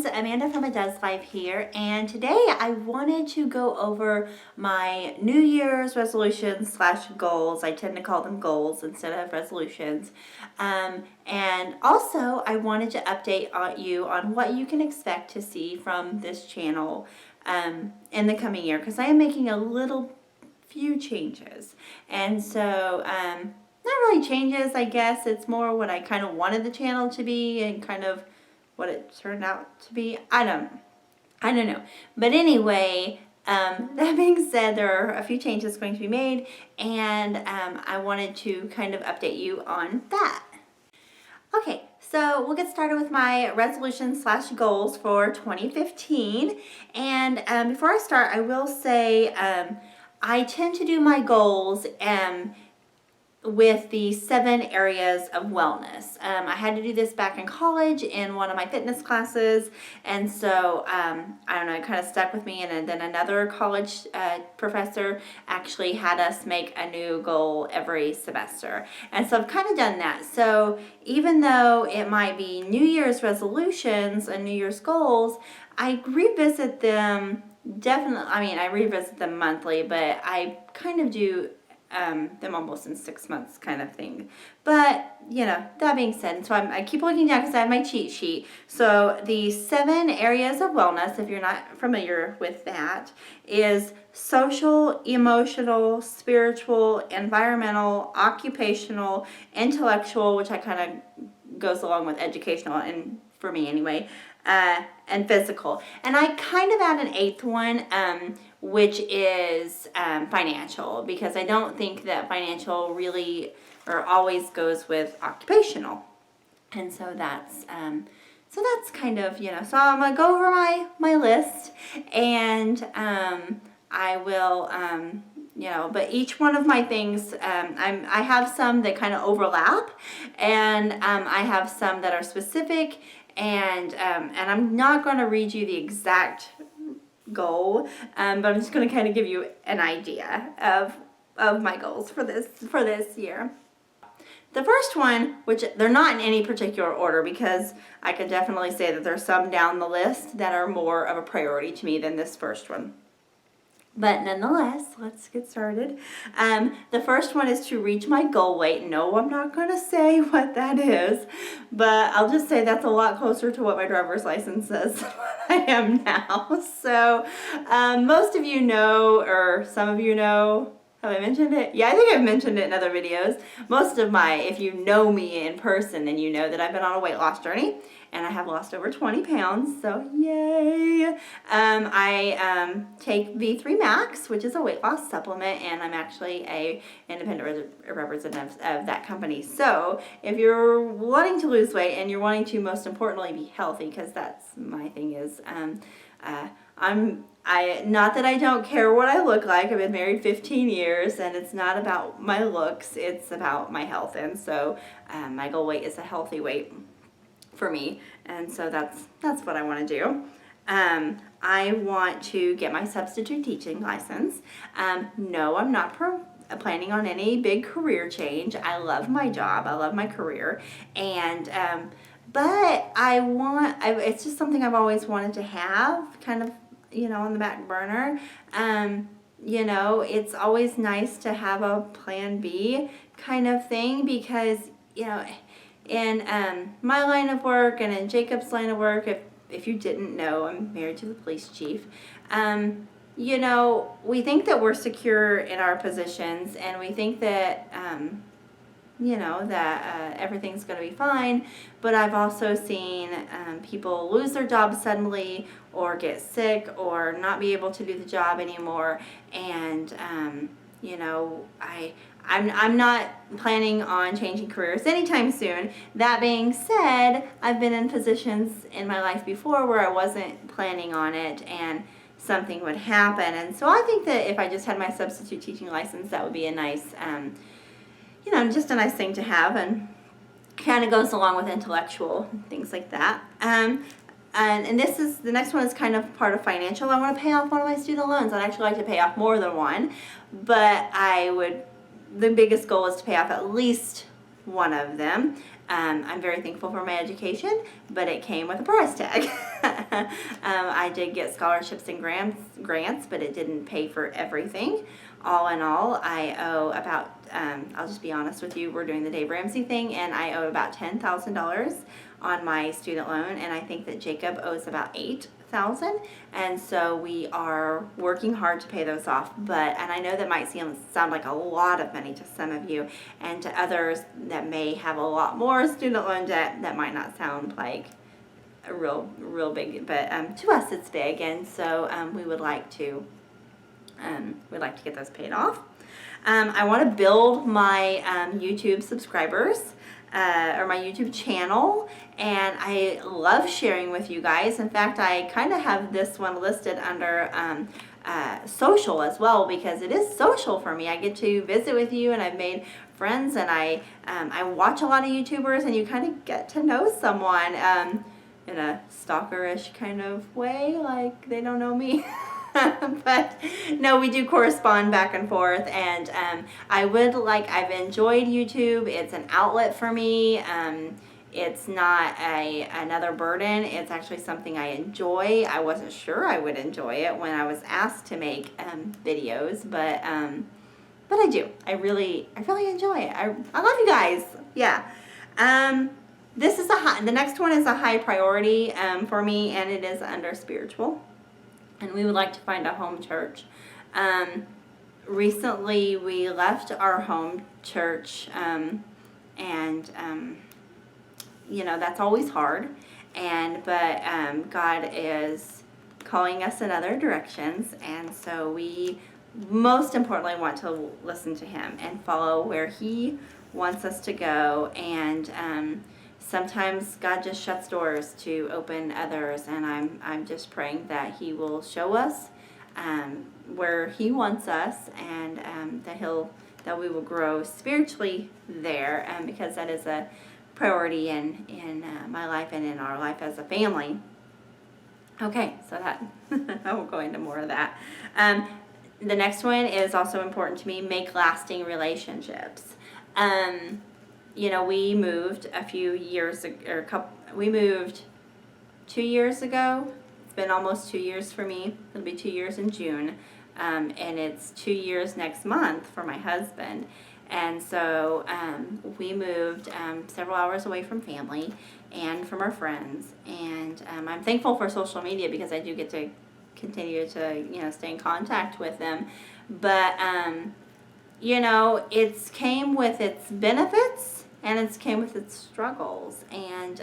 friends, Amanda from A Does Life here, and today I wanted to go over my New Year's resolutions slash goals. I tend to call them goals instead of resolutions. And also I wanted to update you on what you can expect to see from this channel in the coming year, because I am making a few changes. And so not really changes, I guess. It's more what I kind of wanted the channel to be and kind of what it turned out to be. I don't know. But anyway, that being said, there are a few changes going to be made, and I wanted to kind of update you on that. Okay, so we'll get started with my resolutions slash goals for 2015. And before I start, I will say I tend to do my goals with the 7 areas of wellness. I had to do this back in college in one of my fitness classes, and so I don't know, it kind of stuck with me. And then another college professor actually had us make a new goal every semester, and so I've kind of done that. So even though it might be New Year's resolutions and New Year's goals, I revisit them definitely. I mean, I revisit them monthly, but I kind of do them almost in 6 months kind of thing. But, you know, that being said, so I keep looking down because I have my cheat sheet. So the 7 areas of wellness, if you're not familiar with that, is social, emotional, spiritual, environmental, occupational, intellectual, which I kind of goes along with educational, and for me anyway, and physical. And I kind of add an 8th one, which is financial, because I don't think that financial really or always goes with occupational. And so that's kind of, you know, so I'm gonna go over my list, and I will you know, but each one of my things, I have some that kind of overlap, and I have some that are specific, and I'm not going to read you the exact goal, but I'm just going to kind of give you an idea of my goals for this year. The first one, which they're not in any particular order, because I could definitely say that there's some down the list that are more of a priority to me than this first one. But nonetheless, let's get started. The first one is to reach my goal weight. No, I'm not going to say what that is, but I'll just say that's a lot closer to what my driver's license says I am now. So most of you know, or some of you know, have I mentioned it? Yeah, I think I've mentioned it in other videos. Most of if you know me in person, then you know that I've been on a weight loss journey, and I have lost over 20 pounds, so yay! I take V3 Max, which is a weight loss supplement, and I'm actually a independent representative of that company. So if you're wanting to lose weight, and you're wanting to, most importantly, be healthy, because that's my thing is, not that I don't care what I look like. I've been married 15 years, and it's not about my looks, it's about my health. And so my goal weight is a healthy weight for me, and so that's what I want to do. I want to get my substitute teaching license. No, I'm not planning on any big career change. I love my job, I love my career, and but it's just something I've always wanted to have, kind of, you know, on the back burner. You know, it's always nice to have a plan B kind of thing, because, you know, in my line of work and in Jacob's line of work, if you didn't know, I'm married to the police chief. You know, we think that we're secure in our positions, and we think that you know, that everything's going to be fine. But I've also seen people lose their jobs suddenly, or get sick, or not be able to do the job anymore. And you know, I'm not planning on changing careers anytime soon. That being said, I've been in positions in my life before where I wasn't planning on it, and something would happen. And so I think that if I just had my substitute teaching license, that would be a nice, you know, just a nice thing to have, and kind of goes along with intellectual things like that. And the next one is kind of part of financial. I want to pay off one of my student loans. I'd actually like to pay off more than one, but the biggest goal is to pay off at least one of them. I'm very thankful for my education, but it came with a price tag. I did get scholarships and grants, but it didn't pay for everything. All in all, I owe about, I'll just be honest with you, we're doing the Dave Ramsey thing, and I owe about $10,000 on my student loan, and I think that Jacob owes about $8,000, and so we are working hard to pay those off. And I know that might sound like a lot of money to some of you, and to others that may have a lot more student loan debt, that might not sound like a real big, but to us it's big, and so we would like to get those paid off. I want to build my YouTube subscribers, or my YouTube channel, and I love sharing with you guys. In fact, I kind of have this one listed under social as well, because it is social for me. I get to visit with you, and I've made friends, and I watch a lot of YouTubers, and you kind of get to know someone in a stalkerish kind of way, like they don't know me. But no, we do correspond back and forth, and I've enjoyed YouTube. It's an outlet for me. It's not another burden. It's actually something I enjoy. I wasn't sure I would enjoy it when I was asked to make videos, but I do. I really enjoy it. I love you guys. Yeah. The next one is a high priority for me, and it is under spiritual. And we would like to find a home church. Recently, we left our home church, and that's always hard. But God is calling us in other directions, and so we most importantly want to listen to Him and follow where He wants us to go. And sometimes God just shuts doors to open others, and I'm just praying that He will show us where He wants us, and that we will grow spiritually there, because that is a priority in my life and in our life as a family. Okay, so that I won't go into more of that. The next one is also important to me: make lasting relationships. We moved we moved 2 years ago. It's been almost 2 years for me. It'll be 2 years in June. And it's 2 years next month for my husband. And so we moved several hours away from family and from our friends. And I'm thankful for social media, because I do get to continue to, stay in contact with them. But, it's came with its benefits, and it's came with its struggles. And,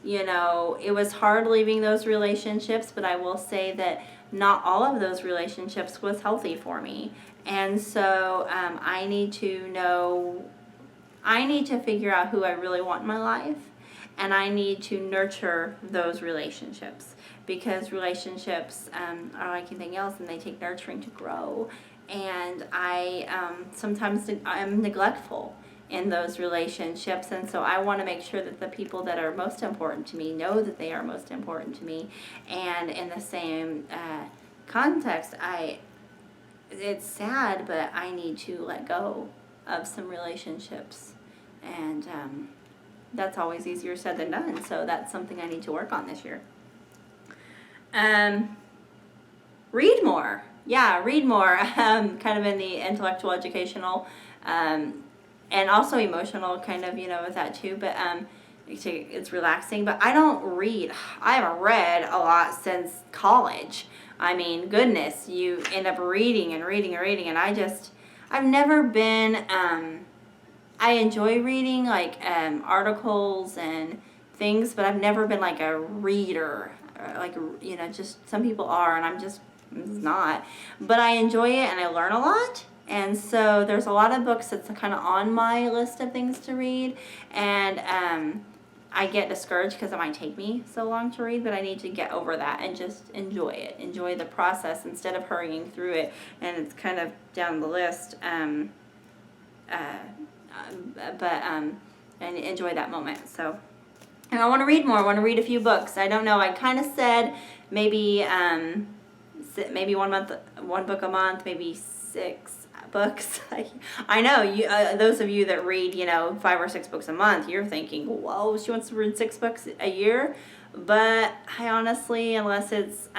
it was hard leaving those relationships, but I will say that not all of those relationships was healthy for me. And so I need to figure out who I really want in my life, and I need to nurture those relationships, because relationships are like anything else, and they take nurturing to grow. And sometimes I'm neglectful in those relationships, and so I want to make sure that the people that are most important to me know that they are most important to me. And in the same context, it's sad, but I need to let go of some relationships, and that's always easier said than done. So that's something I need to work on this year. Read more. Yeah, read more. Kind of in the intellectual, educational, and also emotional kind of, with that too. But it's relaxing. But I don't read. I haven't read a lot since college. I mean, goodness, you end up reading and reading and reading. And I've never been, I enjoy reading like articles and things, but I've never been like a reader. Just some people are, and I'm just not. But I enjoy it, and I learn a lot. And so there's a lot of books that's kind of on my list of things to read. And I get discouraged because it might take me so long to read, but I need to get over that and just enjoy it. Enjoy the process instead of hurrying through it. And it's kind of down the list. And enjoy that moment. So, and I want to read more. I want to read a few books. I don't know. I kind of said maybe one book a month, maybe 6, books. I know you. Those of you that read, 5 or 6 books a month, you're thinking, "Whoa, she wants to read 6 books a year." But I honestly, unless it's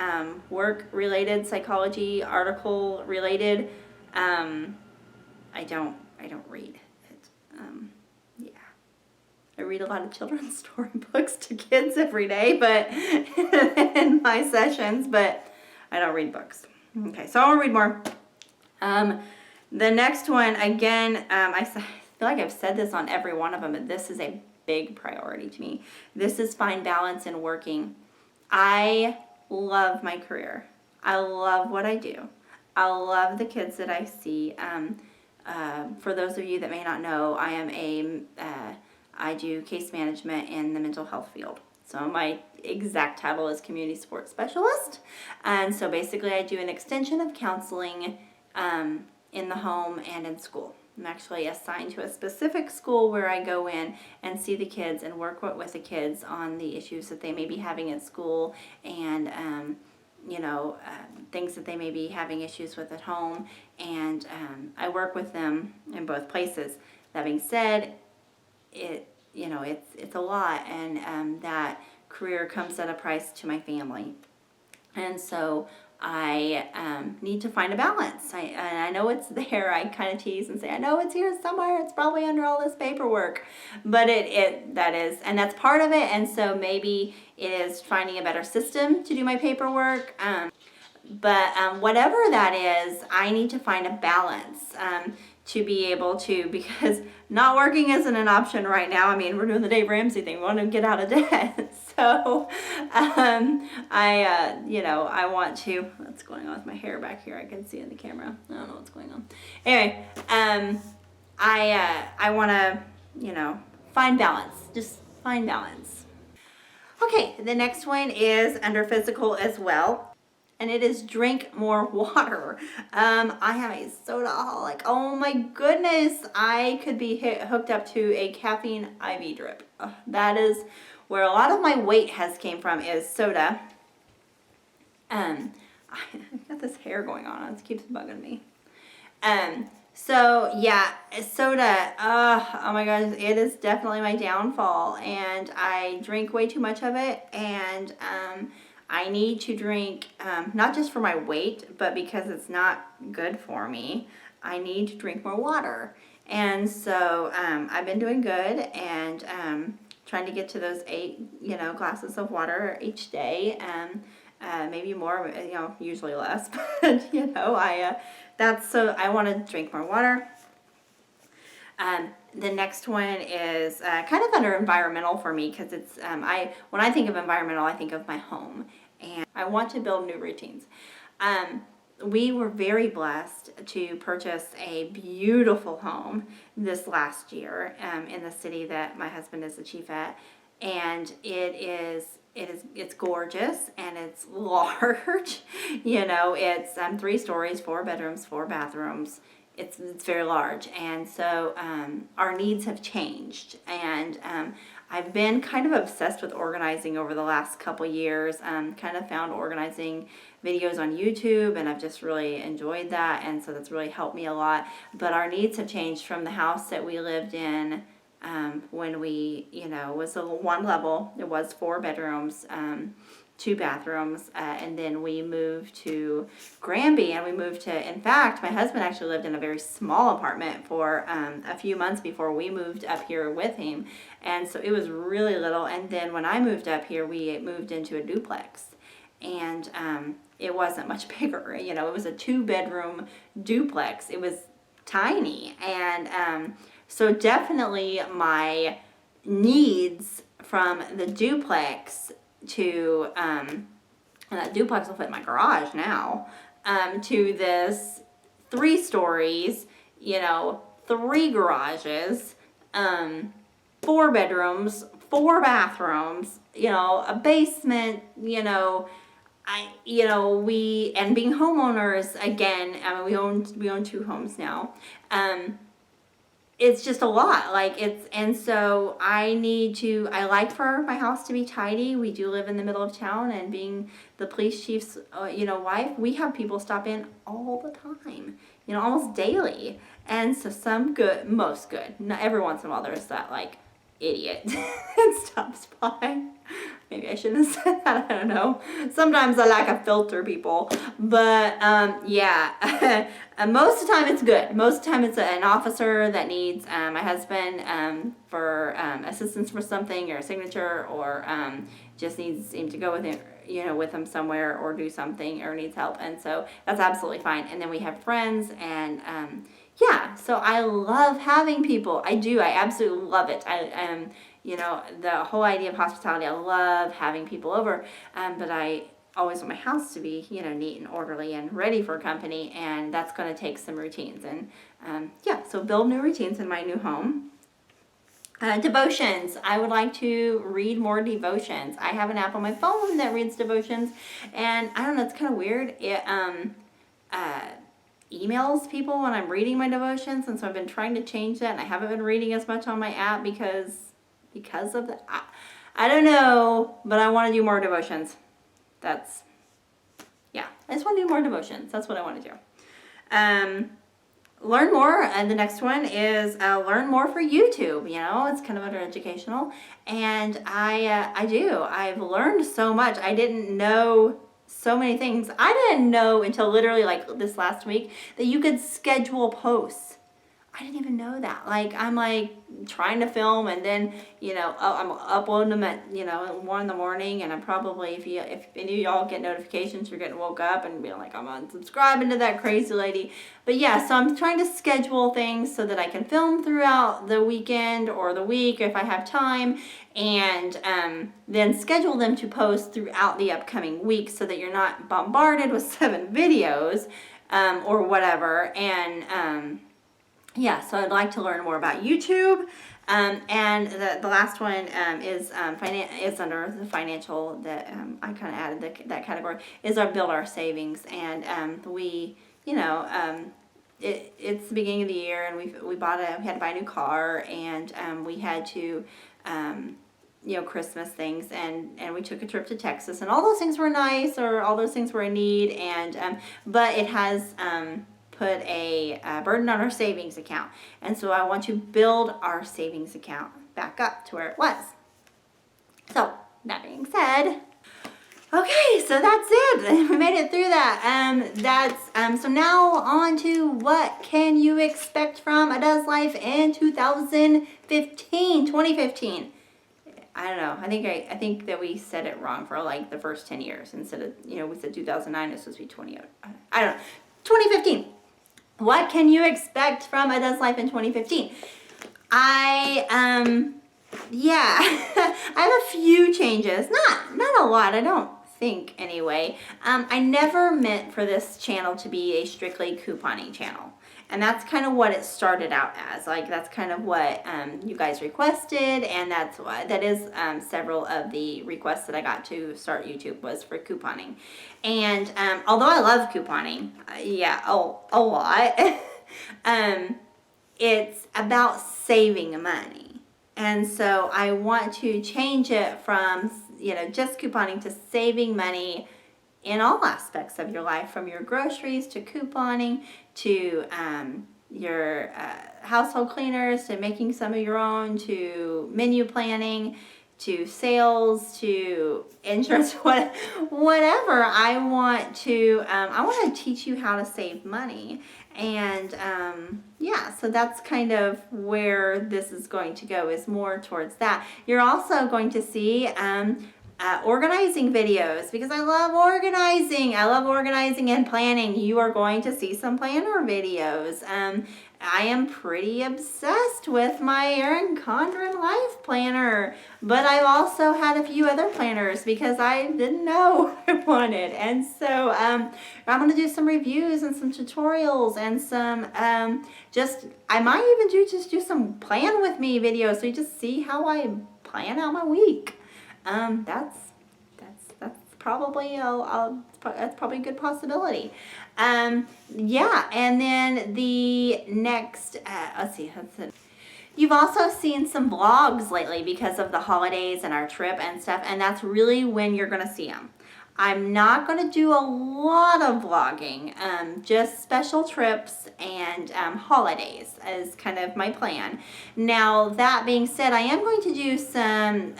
work-related, psychology, article-related, I don't read it. Yeah. I read a lot of children's storybooks to kids every day, but in my sessions, but I don't read books. Okay, so I'll read more. The next one, again, I feel like I've said this on every one of them, but this is a big priority to me. This is find balance in working. I love my career. I love what I do. I love the kids that I see. For those of you that may not know, I do case management in the mental health field. So my exact title is community support specialist. And so basically I do an extension of counseling in the home and in school. I'm actually assigned to a specific school where I go in and see the kids and work with the kids on the issues that they may be having at school and things that they may be having issues with at home. And I work with them in both places. That being said, it's a lot, and that career comes at a price to my family. And so I need to find a balance. I know it's there. I kind of tease and say, I know it's here somewhere. It's probably under all this paperwork. But that's part of it. And so maybe it is finding a better system to do my paperwork. But whatever that is, I need to find a balance to be able to, because not working isn't an option right now. I mean, we're doing the Dave Ramsey thing. We want to get out of debt. So I want to, what's going on with my hair back here? I can see in the camera. I don't know what's going on. Anyway, I want to, find balance. Just find balance. Okay, the next one is under physical as well. And it is drink more water. I am a sodaaholic. Oh my goodness. I could be hooked up to a caffeine IV drip. That is where a lot of my weight has came from, is soda. I got this hair going on. It keeps bugging me. So yeah, soda, oh my gosh, it is definitely my downfall. And I drink way too much of it. And I need to drink, not just for my weight, but because it's not good for me, I need to drink more water. And so I've been doing good and trying to get to those 8, glasses of water each day. Maybe more, usually less, but I want to drink more water. The next one is kind of under environmental for me, because it's when I think of environmental, I think of my home, and I want to build new routines. We were very blessed to purchase a beautiful home this last year in the city that my husband is the chief at, and it's gorgeous and it's large. It's 3 stories, 4 bedrooms, 4 bathrooms. It's very large, and so our needs have changed, and I've been kind of obsessed with organizing over the last couple years. Kind of found organizing videos on YouTube, and I've just really enjoyed that, and so that's really helped me a lot. But our needs have changed from the house that we lived in when we, was a 1 level. It was 4 bedrooms. 2 bathrooms, and then we moved to Granby, and we moved to, in fact, my husband actually lived in a very small apartment for a few months before we moved up here with him, and so it was really little. And then when I moved up here, we moved into a duplex, and it wasn't much bigger. It was a 2-bedroom duplex. It was tiny, and so definitely my needs from the duplex to and that duplex will fit in my garage now, to this 3 stories, 3 garages, 4 bedrooms, 4 bathrooms, a basement, we and being homeowners again. We own 2 homes now. it's just a lot. Like and so I like for my house to be tidy. We do live in the middle of town, and being the police chief's, wife, we have people stop in all the time, almost daily. And so some good, most good. Not every once in a while there's that like idiot that stops by. Maybe I shouldn't have said that. I don't know. Sometimes I like a filter, people. But yeah, most of the time it's good. Most of the time it's an officer that needs my husband for assistance for something or a signature, or just needs him to go with him, with him somewhere or do something, or needs help. And so that's absolutely fine. And then we have friends, and yeah, so I love having people. I do. I absolutely love it. The whole idea of hospitality, I love having people over, but I always want my house to be, neat and orderly and ready for company, and that's going to take some routines. And so build new routines in my new home. Devotions. I would like to read more devotions. I have an app on my phone that reads devotions, and I don't know, it's kind of weird. It emails people when I'm reading my devotions, and so I've been trying to change that, and I haven't been reading as much on my app because of the, I don't know, but I want to do more devotions. I just want to do more devotions. That's what I want to do. Learn more, and the next one is learn more for YouTube. It's kind of under educational, and I've learned so much. I didn't know so many things. I didn't know until literally like this last week that you could schedule posts. I didn't even know that. Like, I'm like trying to film, and then, I'm uploading them at, 1 in the morning, and I'm probably, if any of y'all get notifications, you're getting woke up and being like, I'm unsubscribing to that crazy lady. But yeah, so I'm trying to schedule things so that I can film throughout the weekend or the week if I have time, and then schedule them to post throughout the upcoming week so that you're not bombarded with 7 videos or whatever. And so I'd like to learn more about YouTube. And the last one is under the financial, that I kind of added that category, is build our savings. And it's the beginning of the year, and we had to buy a new car, and we had to Christmas things, and we took a trip to Texas, and all those things were nice, or all those things were a need, and but it has put a burden on our savings account. And so I want to build our savings account back up to where it was. So that being said, okay, so that's it. We made it through that. So now on to what can you expect from A Does Life in 2015. I don't know. I think that we said it wrong for like the first 10 years instead of, we said 2009. It's supposed to be 20. I don't know. 2015. What can you expect from A Does Life in 2015? I have a few changes. Not a lot, I don't think, anyway. I never meant for this channel to be a strictly couponing channel. And that's kind of what it started out as. Like, that's kind of what you guys requested, and that is several of the requests that I got to start YouTube was for couponing. And although I love couponing, a lot, it's about saving money. And so I want to change it from, just couponing to saving money in all aspects of your life, from your groceries to couponing to your household cleaners, to making some of your own, to menu planning, to sales, to insurance, whatever. I want to teach you how to save money. And so that's kind of where this is going to go, is more towards that. You're also going to see organizing videos, because I love organizing. I love organizing and planning. You are going to see some planner videos. I am pretty obsessed with my Erin Condren Life Planner, but I've also had a few other planners because I didn't know what I wanted. And so I'm going to do some reviews and some tutorials and some I might even do some plan with me videos, so you just see how I plan out my week. That's probably that's probably a good possibility. And then the next let's see, You've also seen some vlogs lately because of the holidays and our trip and stuff, and that's really when you're gonna see them. I'm not going to do a lot of vlogging, just special trips and holidays is kind of my plan. Now, that being said, I am going to do some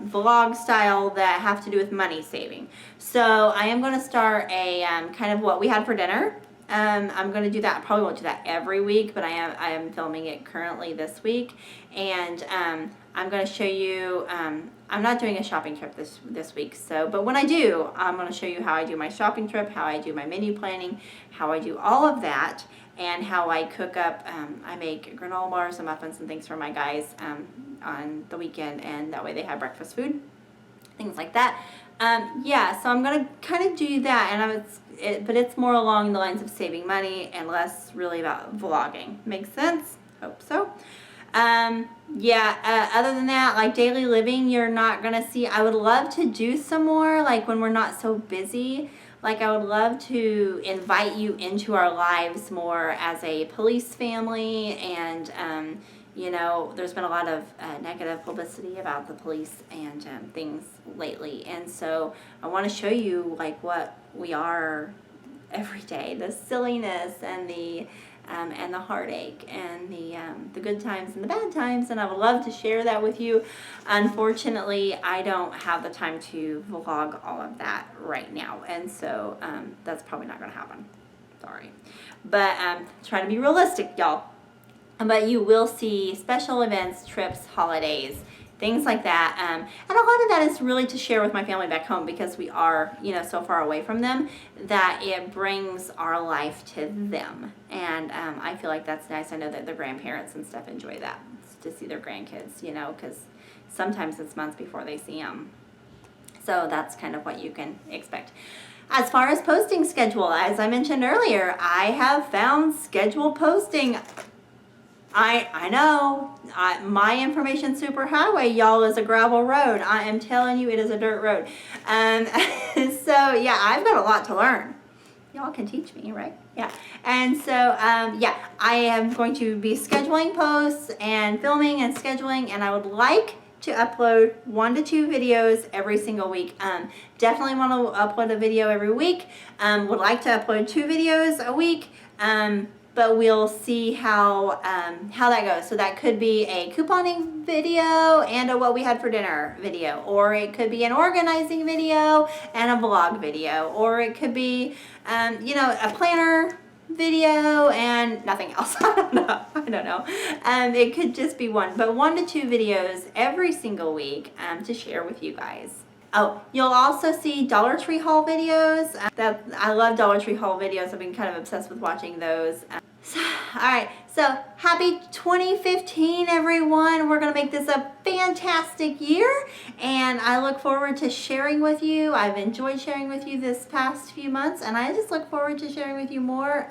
vlog style that have to do with money saving. So I am going to start a kind of what we had for dinner. I'm going to do that. I probably won't do that every week, but I am filming it currently this week. And I'm going to show you, I'm not doing a shopping trip this week, but when I do, I'm going to show you how I do my shopping trip, how I do my menu planning, how I do all of that, and how I cook up, I make granola bars and muffins and things for my guys on the weekend, and that way they have breakfast food, things like that. Yeah, so I'm going to kind of do that, and but it's more along the lines of saving money and less really about vlogging. Makes sense? Hope so. Yeah, other than that, like daily living, you're not gonna see. I would love to do some more, like when we're not so busy. Like I would love to invite you into our lives more as a police family, and you know, there's been a lot of negative publicity about the police and things lately, and so I want to show you like what we are every day, the silliness and the heartache and the good times and the bad times, and I would love to share that with you. Unfortunately, I don't have the time to vlog all of that right now, and so that's probably not going to happen. Sorry, but try to be realistic, y'all. But you will see special events, trips, holidays, things like that. And a lot of that is really to share with my family back home because we are, you know, so far away from them that it brings our life to them. And I feel like that's nice. I know that the grandparents and stuff enjoy that, to see their grandkids, you know, because sometimes it's months before they see them. So that's kind of what you can expect. As far as posting schedule, as I mentioned earlier, I have found scheduled posting. I know, my information superhighway, y'all, is a gravel road. I am telling you, it is a dirt road. So, yeah, I've got a lot to learn. Y'all can teach me, right? Yeah. And so, yeah, I am going to be scheduling posts and filming and scheduling, and I would like to upload 1 to 2 videos every single week. Definitely want to upload a video every week. Would like to upload 2 videos a week. But we'll see how that goes. So that could be a couponing video and a what we had for dinner video, or it could be an organizing video and a vlog video, or it could be, you know, a planner video and nothing else. I don't know. It could just be one, but 1 to 2 videos every single week to share with you guys. Oh, you'll also see Dollar Tree haul videos. I love Dollar Tree haul videos. I've been kind of obsessed with watching those. Alright, so happy 2015, everyone. We're going to make this a fantastic year, and I look forward to sharing with you. I've enjoyed sharing with you this past few months, and I just look forward to sharing with you more.